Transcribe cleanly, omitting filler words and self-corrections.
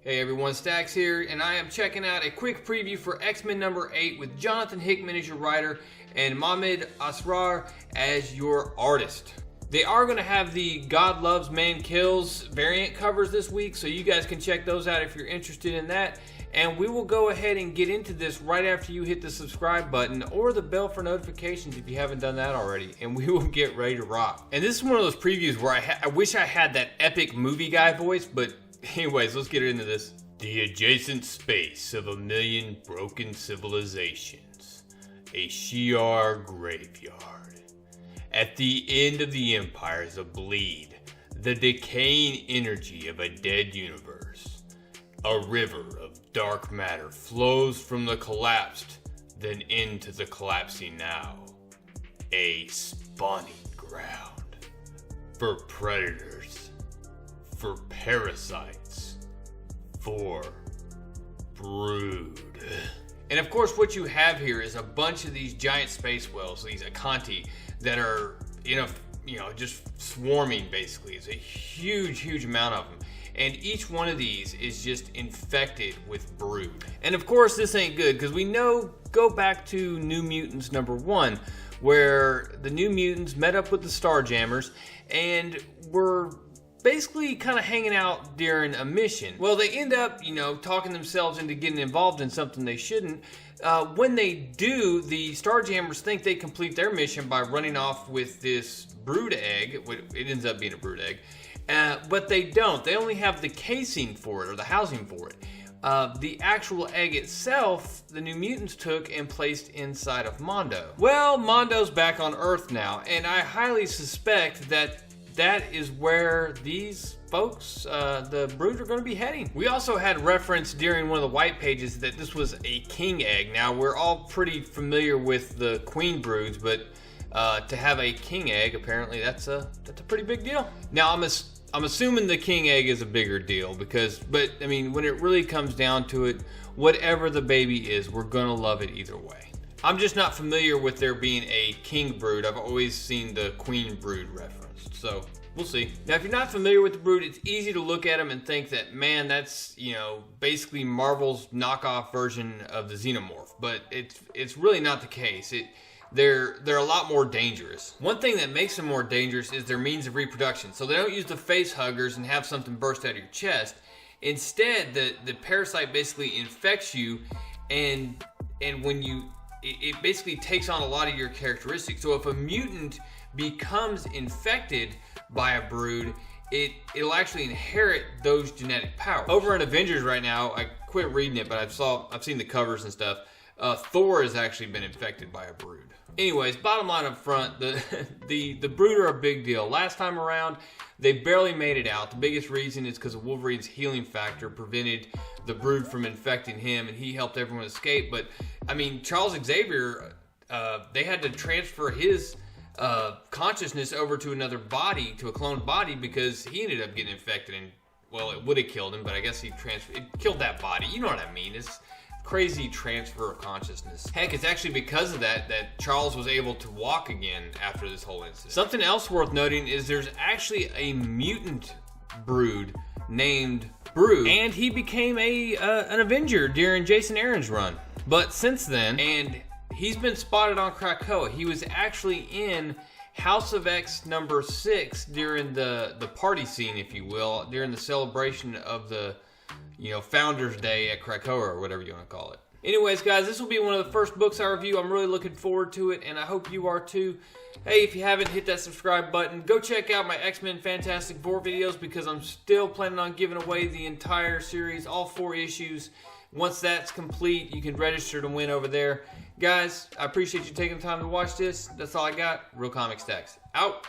Hey everyone, Stacks here, and I am checking out a quick preview for Xmen number 8 with Jonathan Hickman as your writer and MAHMUD ASRAR as your artist. They are going to have the God Loves, Man Kills variant covers this week, so you guys can check those out if you're interested in that. And we will go ahead and get into this right after you hit the subscribe button or the bell for notifications if you haven't done that already, and we will get ready to rock. And this is one of those previews where I wish I had that epic movie guy voice, but anyways, let's get into this. The adjacent space of 1,000,000 broken civilizations. A Shi'ar graveyard. At the end of the empires of bleed, the decaying energy of a dead universe. A river of dark matter flows from the collapsed, then into the collapsing now. A spawning ground. For predators. For parasites. For brood. And of course what you have here is a bunch of these giant space whales, these Akanti, that are just swarming basically. It's a huge amount of them. And each one of these is just infected with brood. And of course this ain't good, because we know, go back to New Mutants number 1, where the New Mutants met up with the Starjammers and were basically kind of hanging out during a mission. Well, they end up, talking themselves into getting involved in something they shouldn't. When they do, the Starjammers think they complete their mission by running off with this brood egg. It ends up being a brood egg. But they don't. They only have the casing for it, or the housing for it. The actual egg itself, the New Mutants took and placed inside of Mondo. Well, Mondo's back on Earth now, and I highly suspect that is where these folks, the brood, are going to be heading. We also had reference during one of the white pages that this was a king egg. Now, we're all pretty familiar with the queen broods, but to have a king egg, apparently that's a pretty big deal. Now, I'm assuming the king egg is a bigger deal but I mean, when it really comes down to it, whatever the baby is, we're gonna love it either way. I'm just not familiar with there being a king brood. I've always seen the queen brood referenced, so we'll see. Now, if you're not familiar with the brood, it's easy to look at them and think that, man, that's, basically Marvel's knockoff version of the Xenomorph, but it's really not the case. They're a lot more dangerous. One thing that makes them more dangerous is their means of reproduction. So they don't use the face huggers and have something burst out of your chest. Instead, the parasite basically infects you, and when it basically takes on a lot of your characteristics. So if a mutant becomes infected by a brood, it'll actually inherit those genetic powers. Over in Avengers right now, I quit reading it, but I've seen the covers and stuff. Thor has actually been infected by a brood. Anyways, bottom line up front, the brood are a big deal. Last time around, they barely made it out. The biggest reason is because of Wolverine's healing factor prevented the brood from infecting him, and he helped everyone escape. But, I mean, Charles Xavier, they had to transfer his consciousness over to another body, to a cloned body, because he ended up getting infected, and, well, it would have killed him, but I guess it killed that body. You know what I mean? It's crazy transfer of consciousness. Heck, it's actually because of that Charles was able to walk again after this whole incident. Something else worth noting is there's actually a mutant brood named Brood, and he became an Avenger during Jason Aaron's run. But since then, and he's been spotted on Krakoa. He was actually in House of X number 6 during the party scene, if you will, during the celebration of the Founders Day at Krakoa, or whatever you want to call it. Anyways, guys, this will be one of the first books I review. I'm really looking forward to it, and I hope you are too. Hey, if you haven't hit that subscribe button, go check out my X-Men Fantastic Four videos, because I'm still planning on giving away the entire series, all 4 issues. Once that's complete, you can register to win over there. Guys, I appreciate you taking the time to watch this. That's all I got. Real Comic Stacks out.